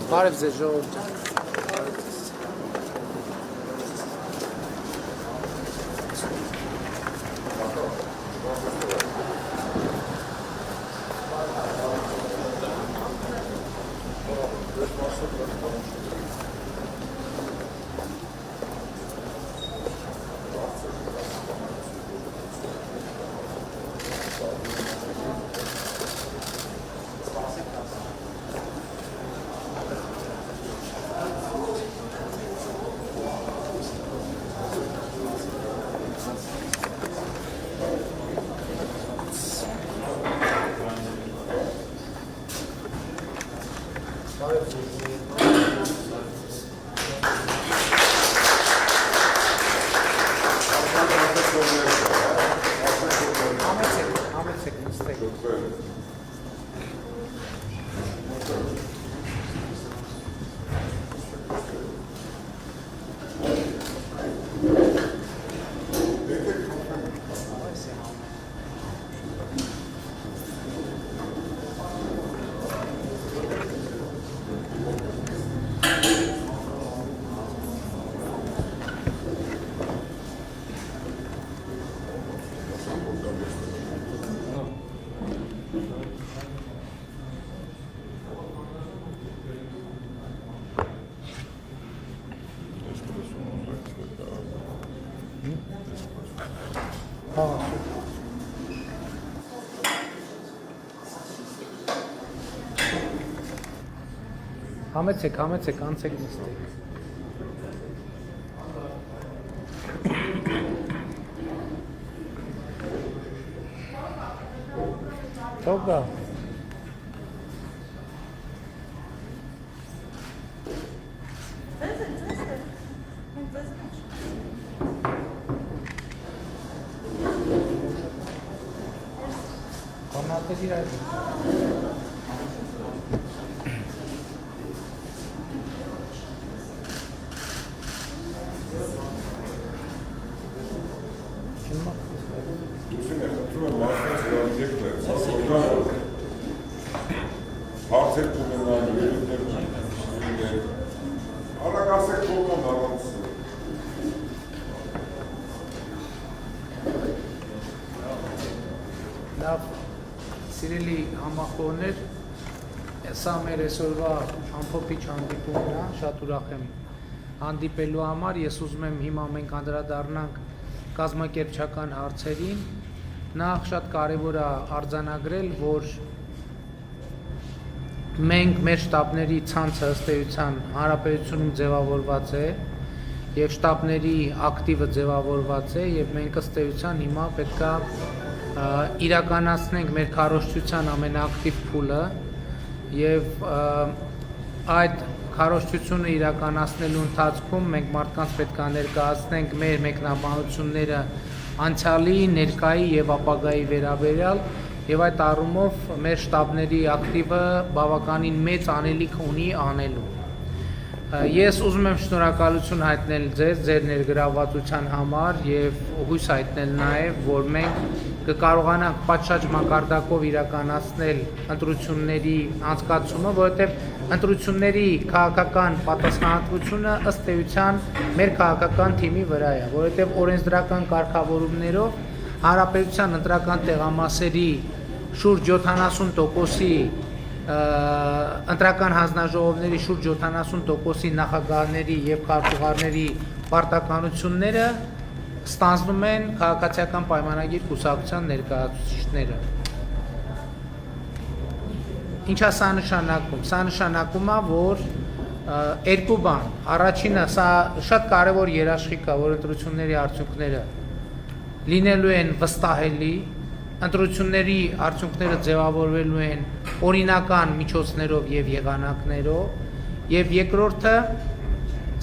Բարև ձեզ ժողովուրդ։ Համեցեք, անցեք նստեք։ Թող գա։ Համատես իրար։ Սիրելի համախոհներ, սա մեր այսօրվա ամփոփիչ հանդիպումն է, շատ ուրախ եմ հանդիպելու համար, ես ուզում եմ հիմա մենք անդրադառնանք կազմակերպչական հարցերին, նախ շատ կարևոր է արձանագրել, որ մենք մեր շտաբների ցանցը ըստ էության հանրապետությունում ձևավորված է եւ շտաբների ակտիվը ձևավորված է եւ մենք ըստ էության հիմա պետք է իրականացնենք մեր քարոզչության ամենաակտիվ փուլը եւ այդ քարոզչությունը իրականացնելու ընթացքում մենք մարդկանց պետք է ներկայացնենք մեր մեկնաբանությունները անցյալի, ներկայի եւ ապագայի վերաբերյալ եւ այդ առումով մեր շտաբների ակտիվը բավականին մեծ անելիք ունի անելու։ Ես ուզում եմ շնորհակալություն հայտնել ձեր ներգրավվածության համար եւ հույս հայտնել նաեւ, որ մենք կկարողանանք պատշաճ մակարդակով իրականացնել ընտրությունների անցկացումը, որովհետեւ ընտրությունների քաղաքական պատասխանատվությունը ըստ էության մեր քաղաքական թիմի վրա է, որովհետեւ օրենսդրական կարգավորումներով հանրապետության ընտրական տեղամասերի շուրջ 70%-ի ընտրական հանձնաժողովների շուրջ 70%-ի նախագահների եւ քարտուղարների պարտականությունները ստանձնում են քաղաքացիական պայմանագիր կուսակցության ներկայացուցիչները։ Ինչ է սա նշանակում։ Սա նշանակում է, որ երկու բան։ Առաջինը, սա շատ կարևոր երաշխիք է, որ ընտրությունների արդյունքները լինելու են վստահելի, ընտրությունների արդյունքները ձևավորվելու են օրինական միջոցներով եւ եղանակներով եւ երկրորդը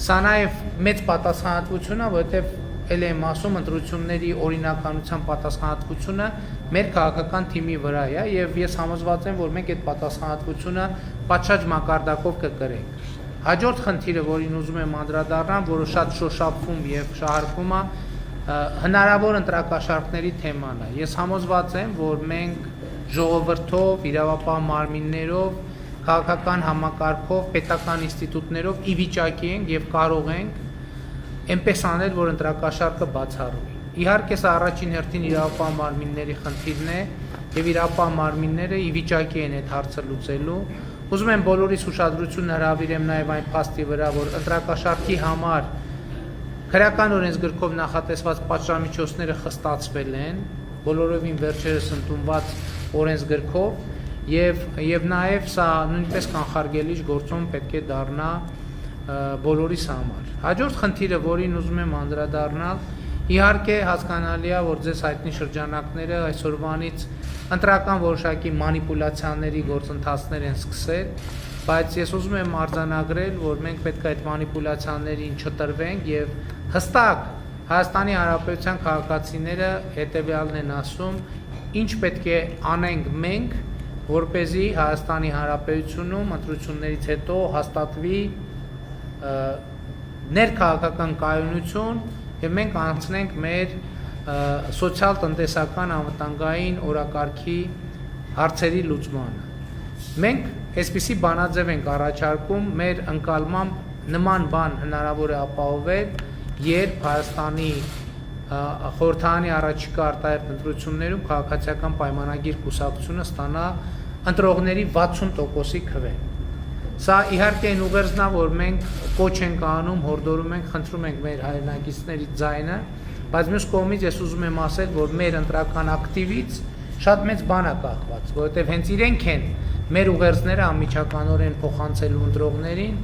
սա նաեւ մեծ պատասխանատվություն է, որովհետեւ ել եմ ասում ընտրությունների օրինականության պատասխանատվությունը մեր քաղաքական թիմի վրա է եւ ես համոզված եմ, որ մենք այդ պատասխանատվությունը պատշաճ մակարդակով կկրենք։ Հաջորդ խնդիրը, որին ուզում եմ անդրադառնալ, որը շատ շոշափվում եւ շահարկվում է, հնարավոր ընտրակաշառքների թեման է։ Ես համոզված եմ, որ մենք ժողովրդով, իրավապահ մարմիններով քաղաքական համակարգով, պետական ինստիտուտներով ի վիճակի ենք եւ կարող ենք այնպես անել, որ ընտրակաշառքը բացառվի։ Իհարկե սա առաջին հերթին իրավապահ մարմինների խնդիրն է եւ իրավապահ մարմինները ի վիճակի են այդ հարցը լուծելու։ Ուզում եմ բոլորիս ուշադրությունը հրավիրեմ նաեւ այն փաստի վրա, որ ընտրակաշառքի համար քրեական օրենսգրքով նախատեսված պատժամիջոցները խստացվել են, բոլորովին վերջերս ընդունված օրենսգրքով եւ նաեւ սա նույնպես կանխարգելիչ գործոն պետք է դառնա բոլորիս համար։ Հաջորդ խնդիրը, որին ուզում եմ անդրադառնալ, իհարկե հասկանալի է, որ ձեզ հայտնի շրջանակները այսօրվանից ընտրական որոշակի մանիպուլյացիաների գործընթացներ են սկսել, բայց ես ուզում եմ արձանագրել, որ մենք պետք է այդ մանիպուլյացիաներին չտրվենք եւ հստակ Հայաստանի Հանրապետության քաղաքացիները հետեւյալն են ասում, ինչ պետք է անենք մենք, որպեսզի Հայաստանի Հանրապետությունում ընտրություններից հետո հաստատվի ներքաղաքական կայունություն եւ մենք անցնենք մեր սոցիալ-տնտեսական անվտանգային օրակարգի հարցերի լուծմանը։ Մենք այսպիսի բանաձև ենք առաջարկում մեր ընկալմամբ նման բան հնարավոր է ապահովել, երբ Հայաստանի խորհրդարանի առաջիկա արտահերթ ընտրություններում քաղաքացիական պայմանագիր կուսակցությունը ստանա ընտրողների 60%-ի քվե։ Սա իհարկե այն ուղերձն է, որ մենք կոչ ենք անում, հորդորում ենք, խնդրում ենք մեր հայրենակիցների ձայնը, բայց մյուս կողմից ես ուզում եմ ասել, որ մեր ընտրական ակտիվից շատ մեծ բան է կախված, որովհետև հենց իրենք են մեր ուղերձները անմիջականորեն փոխանցելու ընտրողներին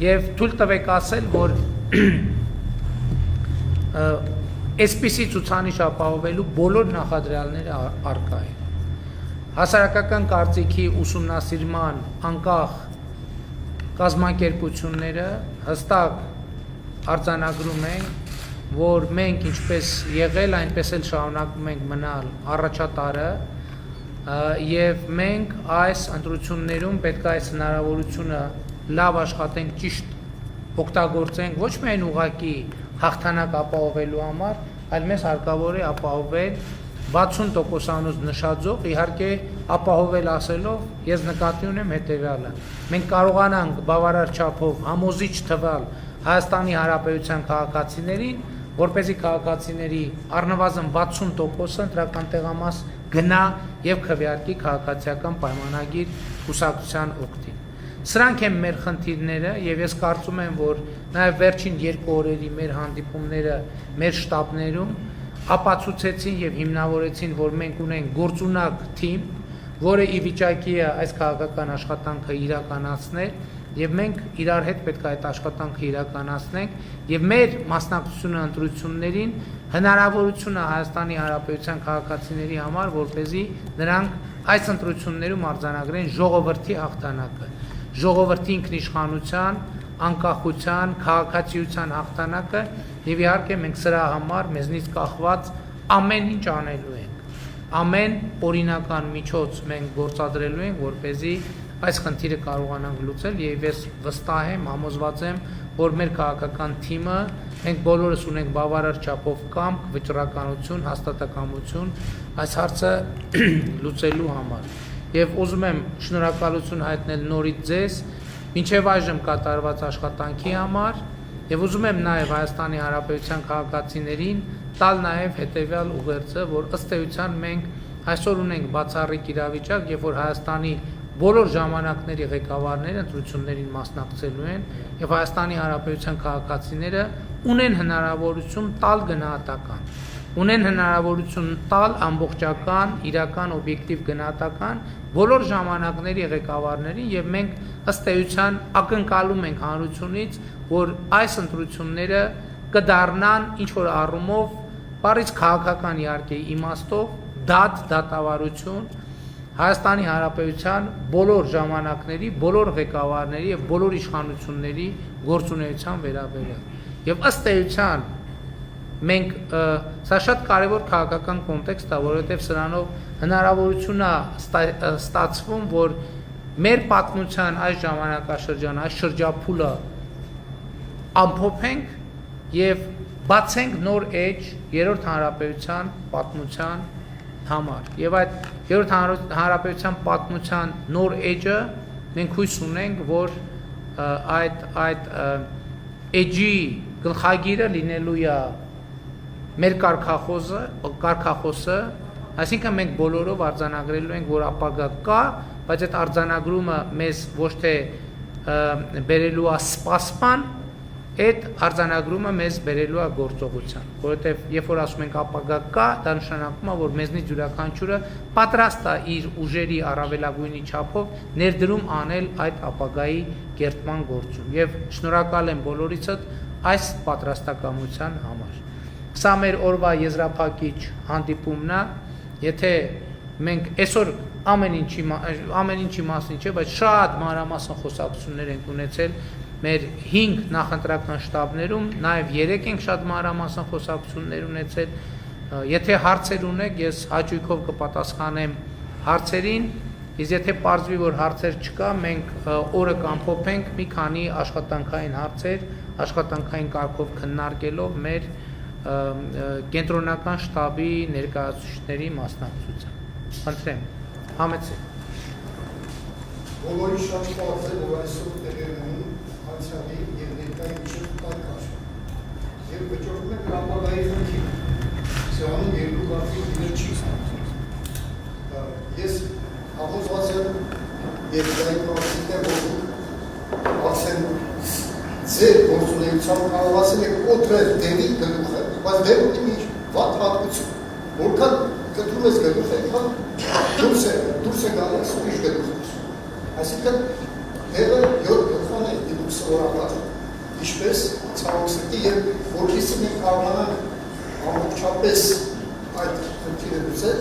եւ թույլ տվեք ասել, որ այսպիսի ցուցանիշ ապահովելու բոլոր նախադրյալները առկա են։ Հասարակական կարծիքի ուսումնասիրման անկախ կազմակերպությունները հստակ արձանագրում են, որ մենք ինչպես եղել, այնպես էլ շարունակում ենք մնալ առաջատարը եւ մենք այս ընտրություններում պետք է այս հնարավորությունը լավ աշխատենք, ճիշտ օգտագործենք ոչ միայն ուղղակի հաղթանակ ապահովելու համար, այլ մեզ հարկավոր է ապահովել 60%-անոց նշաձող, իհարկե ապահովել ասելով, ես նկատի ունեմ հետևյալը. մենք կարողանանք բավարար չափով համոզիչ թվալ Հայաստանի Հանրապետության քաղաքացիներին, որպեսզի քաղաքացիների առնվազն 60%-ը ընտրական տեղամաս գնա եւ քվեարկի քաղաքացիական պայմանագիր կուսակցության օգտին։ Սրանք են մեր խնդիրները եւ ես կարծում եմ, որ նաեւ վերջին 2 օրերի մեր հանդիպումները մեր շտաբներում ապացուցեցին եւ հիմնավորեցին, որ մենք ունենք գործունակ թիմ, որը ի վիճակի է այս քաղաքական աշխատանքը իրականացնել եւ մենք իրար հետ պետք է այդ աշխատանքը իրականացնենք եւ մեր մասնակցությունը ընտրություններին հնարավորությունը Հայաստանի Հանրապետության քաղաքացիների համար, որպեսզի նրանք այս ընտրություններում արձանագրեն ժողովրդի հաղթանակը, ժողովրդի ինքնիշխանության, անկախության, քաղաքացիության հաղթանակը եւ իհարկե մենք սրա համար մեզնից կախված ամեն ինչ անելու ենք, ամեն օրինական միջոց մենք գործադրելու ենք, որպեսզի այս խնդիրը կարողանանք լուծել եւ ես վստահ եմ, համոզված եմ, որ մեր քաղաքական թիմը մենք բոլորս ունենք բավարար չափով կամք, վճռականություն, հաստատակամություն այս հարցը լուծելու համար։ Եվ ուզում եմ շնորհակալություն հայտնել նորից ձեզ մինչև այժմ կատարված աշխատանքի համար եւ ուզում եմ նաեւ Հայաստանի Հանրապետության քաղաքացիներին տալ նաեւ հետեւյալ ուղերձը, որ ըստ էության մենք այսօր ունենք բացառիկ իրավիճակ, երբ որ Հայաստանի բոլոր ժամանակների ղեկավարները ընտրություններին մասնակցելու են եւ Հայաստանի Հանրապետության քաղաքացիները ունեն հնարավորություն տալ գնահատական, ունեն հնարավորություն տալ ամբողջական, իրական, օբյեկտիվ գնահատական բոլոր ժամանակների ղեկավարներին եւ մենք ըստ էության ակնկալում ենք հանրությունից, որ այս ընտրությունները կդառնան ինչ որ առումով բառից քաղաքական իհարկե իմաստով դատավարություն Հայաստանի Հանրապետության բոլոր ժամանակների, բոլոր ղեկավարների եւ բոլոր իշխանությունների գործունեության վերաբերյալ։ Եվ ըստ էության մենք սա շատ կարևոր քաղաքական կոնտեքստ է, որովհետեւ սրանով հնարավորություն է ստացվում, որ մեր պատմության այս ժամանակաշրջանը, այս շրջափուլը ամփոփենք եւ բացենք նոր էջ երրորդ հանրապետության պատմության համար։ Եվ այդ երրորդ հանրապետության պատմության նոր էջը մենք հույս ունենք, որ այդ էջի գլխագիրը լինելու է մեր կարգախոսը, այսինքն մենք բոլորով արձանագրելու ենք, որ ապագա կա, բայց այդ արձանագրումը մեզ ոչ թե բերելու է սպասման, այդ արձանագրումը մեզ բերելու է գործողության, որովհետև երբ որ ասում ենք ապագա կա, դա նշանակում է, որ մեզնից յուրաքանչյուրը պատրաստ է իր ուժերի առավելագույնի չափով ներդրում անել այդ ապագայի կերտման գործում եւ շնորհակալ եմ բոլորիցդ այս պատրաստակամության համար։ Սա մեր օրվա եզրափակիչ հանդիպումն է, եթե մենք այսօր ամեն ինչի մասին չէ, բայց շատ մանրամասն խոսակցություններ ենք ունեցել մեր 5 նախընտրական շտաբներում, նաև 3 ենք շատ մանրամասն խոսակցություններ ունեցել, եթե հարցեր ունեք, ես հաճույքով կպատասխանեմ հարցերին, իսկ եթե պարզվի, որ հարցեր չկա, մենք օրը կամփոփենք մի քանի աշխատանքային հարցեր, աշխատանքային կարգով քննարկելով մեր կենտրոնական շտաբի ներկայացուցիչների մասնակցությամբ։ Խնդրեմ, համեցեք։ Բոլորի շատ պարզ է, որ այսօր տեղի ունի անցյալի և ներկայի միջև պայքար։ Եվ վճռում ենք ապագայի խնդիր։ Սրանում երկու կարգի դիներ չի ստացվում։ Ես համոզված եմ և դային պարզիտ եմ, որ արդեն ձեր գործունեությամբ կարողացել եք օտրել դերի գլուխը, բայց դերուտի մի վատ հատկություն, որքան կտրում ես գլուխը, այնքան դուրս է գալիս ուրիշ գլուխը։ Այսինքն դերը 7 գլխան է դիպուկ սովորական, ինչպես ցավոքսրտի և որքիսի մենք կարողանանք ամբողջապես այդ խնդիրը լուծել,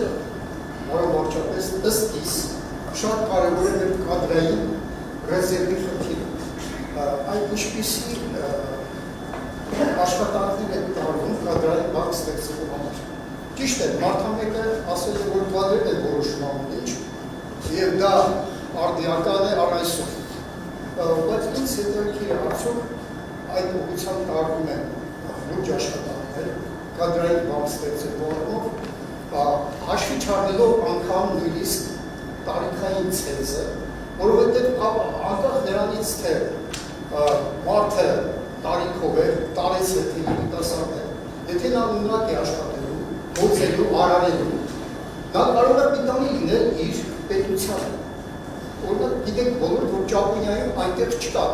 ամբողջապես ըստ իս շատ կարևոր է մեր կադրային ռեզերվի խնդիրը։ Այդ ինչպիսի աշխատանքներ են տարվում կադրային բանկ ստեղծելու համար։ Ճիշտ է, մարդամեկը ասել է, որ կադրերն են որոշում ամեն ինչ, և դա արդիական է առ այսօր։ Բայց ինձ հետաքրքիր է արդյոք այդ ուղղությամբ տարվում են լուրջ աշխատանքներ կադրային բանկ ստեղծելու առումով, հաշվի չառնելով անգամ նույնիսկ տարիքային ցենզը, որովհետև անկախ նրանից թե մարդը տարիքով է, տարեց է թե երիտասարդ է, եթե նա ունակ է աշխատելու, գործելու, արարելու, նա կարող է պիտանի լինել իր պետությանը։ Օրինակ գիտենք բոլոր, որ Ճապոնիայում այնտեղ չկա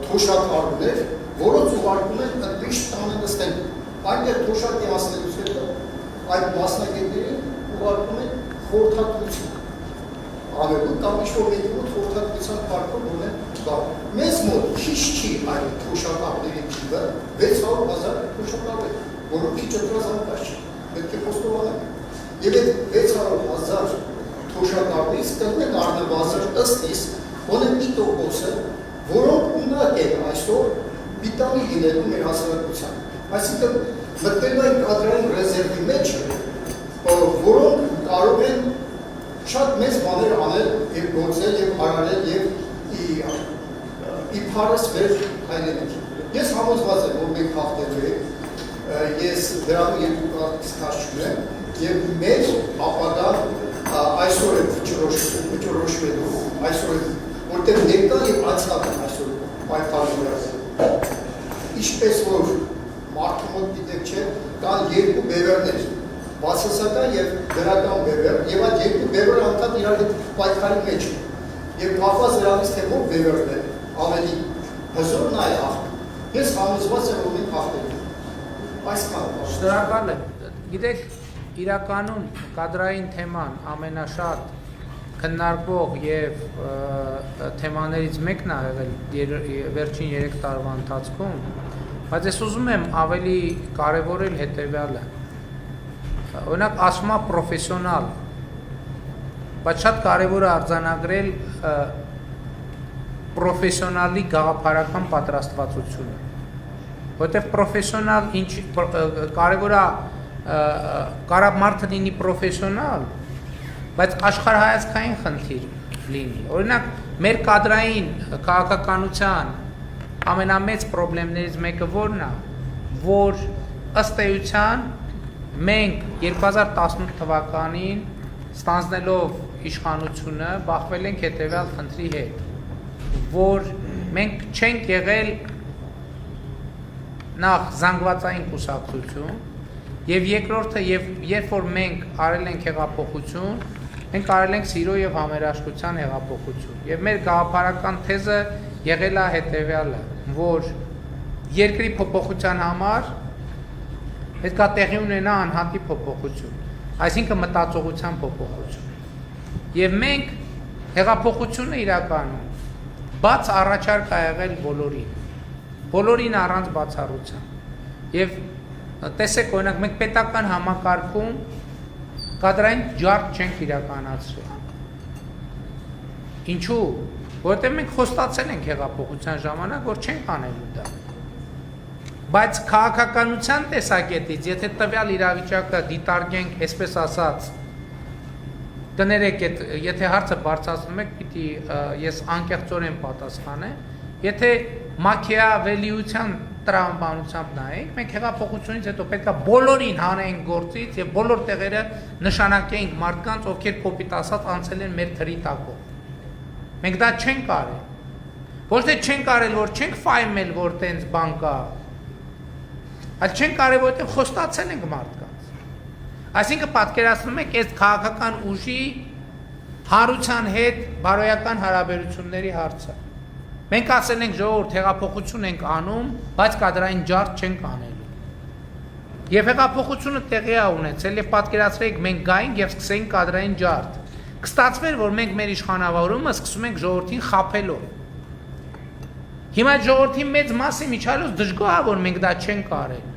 թոշակառուներ, որոնց ուղարկում են ընդմիշտ տանը նստելու։ Այնտեղ թոշակի հասնելուց հետո այդ մասնագետներին ուղարկում են խորհրդատվություն անելու կամ ինչ-որ մեկի մոտ խորհրդատվության կարգով ունեն բան։ Մեզ մոտ քիչ չի այդ թոշակառուների թիվը 600,000 թոշակառու է, որոնք քիչ ընտրազանգված չի, պետք է խոստովանենք։ Եվ այդ 600,000 թոշակառուից կլինեն առնվազն ըստ իս գոնե 1%-ը, որոնք ունակ են այսօր պիտանի լինելու մեր հասարակության։ Այսինքն մտնելու են կադրային ռեզերվի մեջ, որոնք կարող են շատ մեծ բաներ անել և գործել և արարել և իբարս մեր հայրենիքի։ Ես համոզված եմ, որ մենք հաղթելու ենք, ես դրանում երկու կարգ ստացում եմ և մեր ապագան այսօր է վճռոշվելու, այսօր է, որտեղ ներկա և անցյալ են այսօր պայքարելու։ Ինչպես որ մարդու մոտ գիտեք չէ, կան երկու բևերներ, բացասական և դրական բևեր, և այդ երկու բևերը անդադ իրար հետ պայքարի մեջ են, և կախված նրանից թե որ բևերն է ավելի հզոր նա է հաղթում։ Ես համոզված եմ, որ մենք հաղթելու։ Այսքան։ Շնորհակալ եմ։ Գիտեք, իրականում կադրային թեման ամենաշատ քննարկվող և թեմաներից մեկն է եղել վերջին 3 տարվա ընթացքում, բայց ես ուզում եմ ավելի կարևորել հետևյալը։ Օրինակ ասում է պրոֆեսիոնալ, բայց շատ կարևոր է արձանագրել պրոֆեսիոնալի գաղափարական պատրաստվածությունը, որտեղ պրոֆեսիոնալ կարևոր է կարող մարդը լինի պրոֆեսիոնալ, բայց աշխարհայացքային խնդիր լինի։ Օրինակ մեր կադրային քաղաքականության ամենամեծ խնդիրներից մեկը որն է, որ ըստ էության մենք 2018 թվականին ստանձնելով իշխանությունը բախվել ենք հետևյալ խնդրի հետ, որ մենք չենք եղել նախ զանգվածային կուսակցություն եւ երկրորդը երբ որ մենք արել ենք հեղափոխություն, մենք արել ենք սիրո եւ համերաշխության հեղափոխություն եւ մեր գաղափարական թեզը եղել է հետեւյալը, որ երկրի փոփոխության համար պետք է տեղի ունենա անհատի փոփոխություն, այսինքն մտածողության փոփոխություն։ Եվ մենք հեղափոխությունը իրականում բաց առաջարկ ա եղել բոլորին առանց բացառության։ Եվ տեսեք, օրինակ, մենք պետական համակարգում կադրային ջարդ չենք իրականացրել։ Ինչու՞։ Որտեղ մենք խոստացել ենք հեղափոխության ժամանակ, որ չենք անելու դա։ Բայց քաղաքականության տեսակետից, եթե տվյալ իրավիճակը դիտարկենք, այսպես ասած, կներեք, եթե հարցը բարձրացնում եք, պիտի ես անկեղծորեն պատասխանեմ, եթե Մաքիավելիության տրամաբանությամբ նայենք, մենք հեղափոխությունից հետո պետք է բոլորին հանենք գործից եւ բոլոր տեղերը նշանակենք մարդկանց, ովքեր կոպիտ ասած անցել են մեր թրի տակով։ Մենք դա չենք արել։ Ոչ թե չենք արել, որ չենք ֆայմել, որ տենց բան կա, այլ չենք արել, որովհետեւ խոստացել ենք մարդկանց։ Այսինքն պատկերացնում եք այս քաղաքական ուժի հարության հետ բարոյական հարաբերությունների հարցը։ Մենք ասել ենք ժողովուրդ հեղափոխություն ենք անում, բայց կադրային ջարդ չենք անելու։ Եվ հեղափոխությունը տեղի է ունեցել եւ պատկերացրեք մենք գայինք եւ սկսենք կադրային ջարդ։ Կստացվեր, որ մենք մեր իշխանավորումը սկսում ենք ժողովրդին խաբելով։ Հիմա ժողովրդի մեծ մասի միջալուց դժգոհ է, որ մենք դա չենք արել։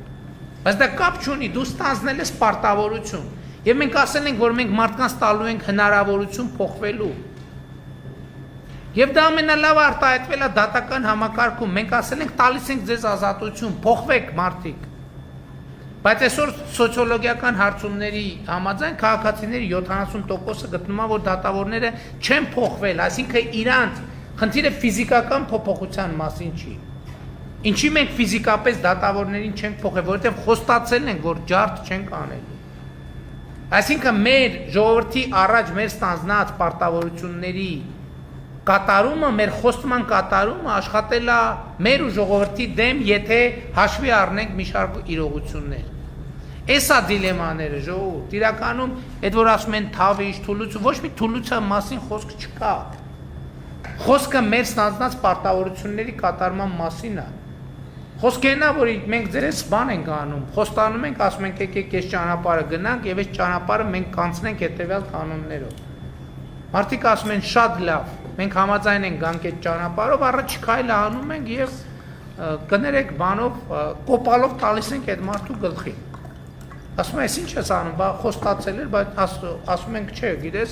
Բայց դա կապ չունի, դու ստանձնել ես պարտավորություն։ Եվ մենք ասել ենք, որ մենք մարդկանց տալու ենք հնարավորություն փոխվելու։ Եվ դա ամենալավ արտահայտվել է դատական համակարգում, մենք ասել ենք տալիս ենք ձեզ ազատություն, փոխվեք մարդիկ։ Բայց այսօր սոցիոլոգիական հարցումների համաձայն քաղաքացիների 70%-ը գտնում է, որ դատավորները չեն փոխվել, այսինքն իրանց խնդիրը ֆիզիկական փոփոխության մասին չի։ Ինչի մենք ֆիզիկապես դատավորներին չենք փոխել, որովհետև խոստացել ենք, որ ջարդ չենք անելու։ Այսինքն մեր ժողովրդի առաջ մեր ստանձնած պարտավորությունների կատարումը, մեր խոստման կատարումը աշխատել է մեր ու ժողովրդի դեմ, եթե հաշվի առնենք մի շարք իրողություններ։ Էսա դիլեմաները ժողովուրդ, իրականում այդ որ ասում են թավիճ, թուլություն, ոչ մի թուլության մասին խոսք չկա։ Խոսքը մեր ստանձնած պարտավորությունների կատարման մասին է։ Խոսքը նա, որ մենք ձերս բան ենք անում, խոստանում ենք, ասում ենք եկեք այս ճանապարհը գնանք եւ այս ճանապարհը մենք կանցնենք հետեւյալ կանոններով։ Մարդիկ ասում են շատ լավ, մենք համաձայն ենք գանք այդ ճանապարհով, առաջիկայինը անում ենք եւ կներեք բանով կոպալով տալիս ենք այդ մարդու գլխին։ Ասում են, ինչ ես անում, բա խոստացել էր, բայց ասում ենք, չէ, գիտես,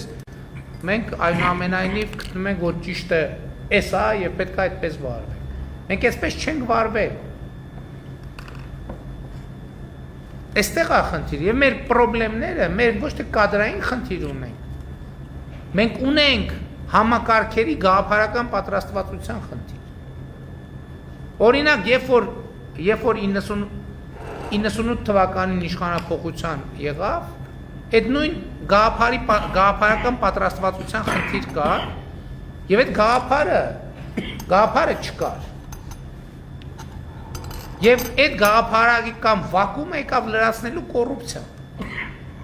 մենք այնուամենայնիվ գտնում ենք, որ ճիշտը էս է եւ պետք է այդպես վարվենք։ Մենք այսպես չենք վարվել։ Այստեղ է խնդիր եւ մեր խնդիրները, մեր ոչ թե կադրային խնդիր ունենք։ Մենք ունենք համակարգերի գաղափարական պատրաստվածության խնդիր։ Օրինակ, երբ որ 98 թվականին իշխանափոխության եղավ, այդ նույն գաղափարական պատրաստվածության խնդիր կար, եւ այդ գաղափարը չկար։ Եվ այդ գաղափարական վակումը եկավ լրացնելու կոռուպցիան։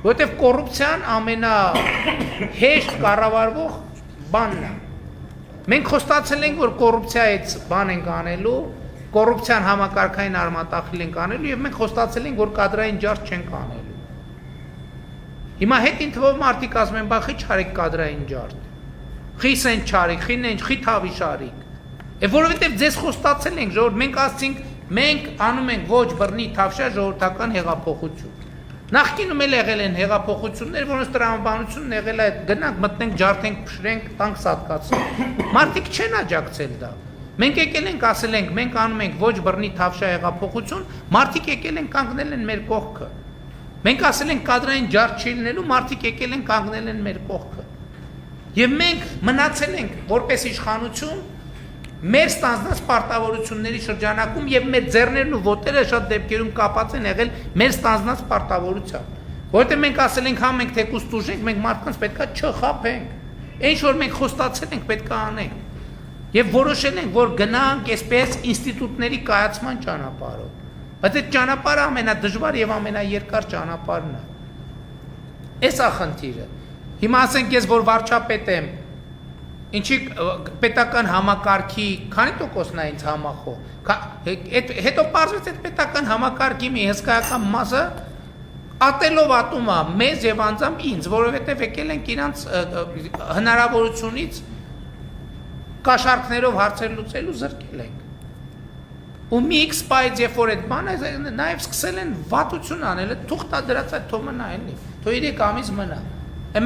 Որտեվ կոռուպցիան ամենահեշտ կառավարվող բանն է։ Մենք խոստացել ենք, որ կոռուպցիայից բան ենք անելու, կոռուպցիան համակարգային արմատախիլ ենք անելու եւ մենք խոստացել ենք, որ կադրային ջարդ չենք անելու։ Հիմա հետին թվով մարդիկ ասում են, բա խի չարեք կադրային ջարդ։ Խի սեն չարեք, խի թավի շարիկ։ Որովհետեւ ձեզ խոստացել ենք, ժողովուրդ, մենք ասցինք, մենք անում ենք ոչ բռնի թավշյա ժողովրդական հեղափոխություն։ Նախկինում էլ եղել են հեղափոխություններ, որոնց տրամաբանությունն եղել է գնանք մտնենք, ջարդենք, փշրենք, տանք սատկացնենք։ Մարդիկ չեն աջակցել դա։ Մենք եկել ենք, ասել ենք, մենք անում ենք ոչ բռնի թավշյա հեղափոխություն, մարդիկ եկել են կանգնել են մեր կողքը։ Մենք ասել ենք կադրային ջարդ չի լինելու, մարդիկ եկել են կանգնել են մեր կողքը։ Եվ մենք մնացել ենք որպես իշխանություն մեր ստանձնած պարտավորությունների շրջանակում եւ մեր ձեռներն ու ոտերը շատ դեպքերում կապած են եղել մեր ստանձնած պարտավորությամբ։ Որտեղ մենք ասել ենք, հա մենք թեկուզ տուժենք, մենք մարդկանց պետքա չխաբենք։ Ինչ որ մենք խոստացել ենք, պետքա անենք։ Եվ որոշել ենք, որ գնանք այսպես ինստիտուտների կայացման ճանապարհով։ Բայց այդ ճանապարհը ամենադժվար եւ ամենաերկար ճանապարհն է։ Էս է խնդիրը։ Հիմա ասենք ես որ վարչապետ եմ, ինչի պետական համակարգի քանի տոկոսն է ինձ համախոհ։ Հետո պարզվեց այդ պետական համակարգի մի հսկայական մասը ատելով ատում է մեզ եւ անձամբ ինձ, որովհետեւ եկել ենք իրանց հնարավորությունից կաշառքներով հարցեր լուծելու զրկել ենք։ Ու մի X բայց երբ որ այդ բանը նաև սկսել են վատություն անել, թուղթա դրած այդ թող մնա էլի, թող 3 ամիս մնա։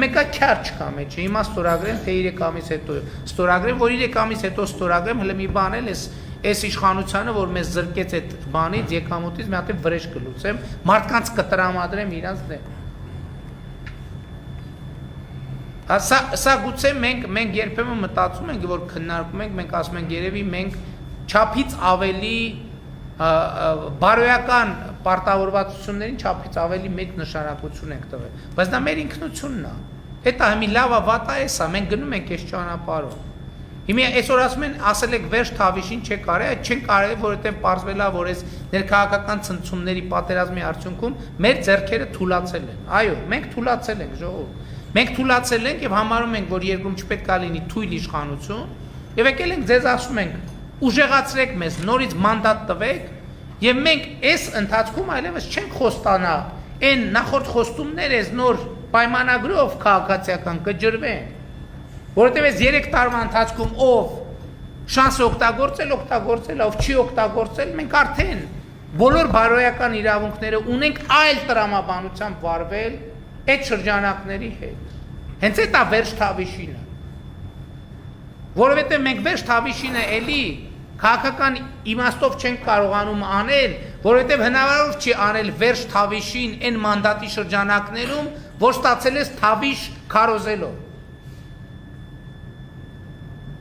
Մեկը քյար չկա մեջը, հիմա ստորագրեմ, թե 3 ամիս հետո ստորագրեմ, որ 3 ամիս հետո ստորագրեմ, հələ մի բան էլ էս իշխանությանը, որ մեզ զրկեց այդ բանից, եկամուտից, մի հատ վրեժ կլուծեմ, մարդկանց կտրամադրեմ իրանց դեմ։ Սա գուցե մենք երբեմն մտածում ենք, որ քննարկում ենք, մենք ասում ենք երևի մենք չափից ավելի բարոյական պարտավորվածություններին չափից ավելի մեծ նշանակություն ենք տվել, բայց դա մեր ինքնությունն է։ Հետո հիմի լավա վատա է սա, մենք գնում ենք այս ճանապարհով։ Հիմա այսօր ասում են, ասել եք վերջ Թավիշին չեք կարել, այդ չեն կարել, որովհետև պարզվել է, որ այս ներքաղաքական ցնցումների պատերազմի արդյունքում մեր ձեռքերը թուլացել են։ Այո, մենք թուլացել ենք, ժողովուրդ։ Մենք թուլացել ենք եւ համարում ենք, որ երկրում չպետք է լինի թույլ իշխանություն, եւ եկել ենք ձեզ ասում ենք, ուժեղացրեք մեզ, նորից մանդատ տվեք, եւ մենք այս ընթացքում այլևս չենք խոստանա այն նախորդ խոստումները այս նոր պայմանագրով քաղաքացիական կջրվեն, որովհետեւ այս 3 տարվա ընթացքում ով շանսը օգտագործել, ով չի օգտագործել, մենք արդեն բոլոր բարոյական իրավունքները ունենք այլ տրամաբանությամբ վարվել այդ շրջանակների հետ։ Հենց այդ է վերջ Թավիշինը։ Որովհետև մենք վերջ Թավիշինը էլի քաղաքական իմաստով չենք կարողանում անել, որովհետև հնարավոր չի անել վերջ Թավիշին այն մանդատի շրջանակներում, որ ստացել ես Թավիշ քարոզելով։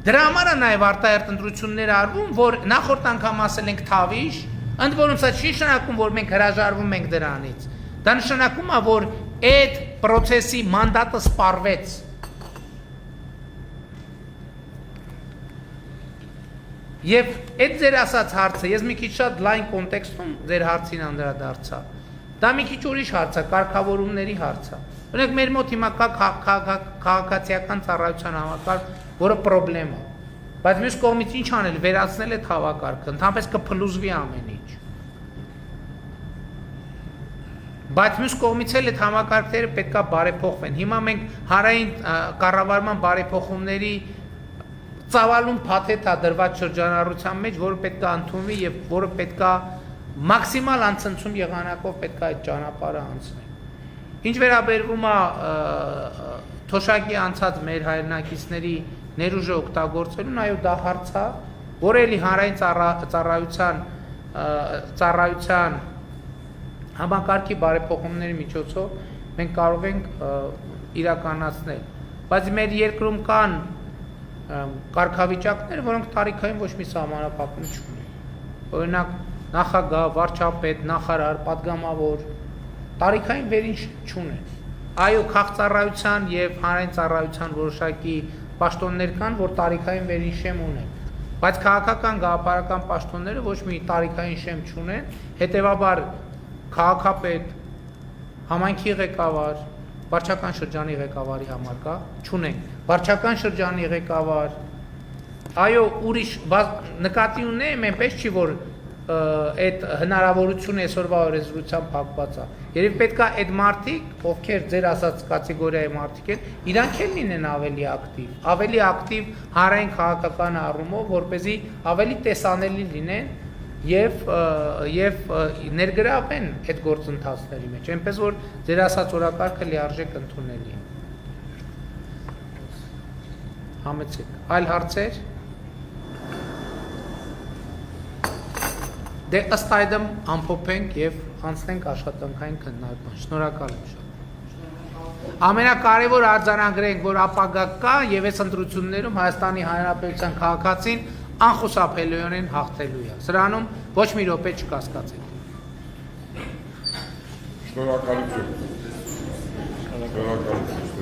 Դրա համար է նաև արտահերտ ընտրություններ արվում, որ նախորդ անգամ ասել ենք Թավիշ, ընդ որում սա չի նշանակում, որ մենք հրաժարվում ենք դրանից։ Դա նշանակում է, որ այդ process-ի մանդատը սպառվեց։ Եվ այդ ձեր ասած հարցը, ես մի քիչ շատ լայն կոնտեքստում ձեր հարցին անդրադարձա։ Դա մի քիչ ուրիշ հարց է, կարգավորումների հարց է։ Օրինակ մեր մոտ հիմա կա քաղաքացիական ծառայության համակարգ, որը պրոբլեմ է։ Բայց մյուս կողմից ինչ անել, վերացնել այդ հավաքարկը, ընդհանրապես կփլուզվի ամեն ինչ։ Բայց մյուս կողմից էլ այդ համակարգերը պետքա բարեփոխվեն։ Հիմա մենք հանրային կառավարման բարեփոխումների ծավալուն փաթեթ է դրված շրջանառության մեջ, որը պետքա ընդունվի եւ որը պետքա մաքսիմալ անցնցում եղանակով պետքա այդ ճանապարհը անցնի։ Ինչ վերաբերվում է թոշակի անցած մեր հայրենակիցների ներուժը օգտագործելուն, այո, դա հարց է, որը էլի հանրային ծառայության համակարգի բարեփոխումների միջոցով մենք կարող ենք իրականացնել, բայց մեր երկրում կան կարգավիճակներ, որոնք տարիքային ոչ մի սահմանափակում չունեն։ Օրինակ նախագահ, վարչապետ, նախարար, падգամավոր տարիքային վերինչ չունեն։ Այո, քաղաքծառայության եւ հանրային ծառայության որոշակի պաշտոններ կան, որ տարիքային վերին շեմ ունեն, բայց քաղաքական գաղափարական պաշտոնները ոչ մի տարիքային շեմ չունեն, հետեւաբար քաղաքապետ, համայնքի ղեկավար, վարչական շրջանի ղեկավարի համար կա, չունենք, վարչական շրջանի ղեկավար, այո, ուրիշ նկատի ունեմ, այնպես չի, որ այդ հնարավորությունը այսօրվա օրենսդրությամբ փակված է։ Երբ պետք է այդ մարդիկ, ովքեր ձեր ասած կատեգորիայի մարդիկ են, իրանք էլ լինեն ավելի ակտիվ հանրային քաղաքական առումով, որպեսզի ավելի տեսանելի լինեն եւ ներգրավեն այդ գործընթացների մեջ, այնպես որ ձեր ասած օրակարգը լիարժեք ընդունելի է։ Համեցեք։ Այլ հարցեր։ Դե ըստ այդմ ամփոփենք եւ անցնենք աշխատանքային քննարկման։ Շնորհակալ եմ շատ։ Ամենակարևոր արձանագրենք, որ ապագա կա եւ այս ընտրություններում Հայաստանի Հանրապետության քաղաքացին անխուսափելիորեն հաղթելու է։ Սրանում ոչ մի րոպե չկասկածեք։ Շնորհակալություն։ Շնորհակալություն։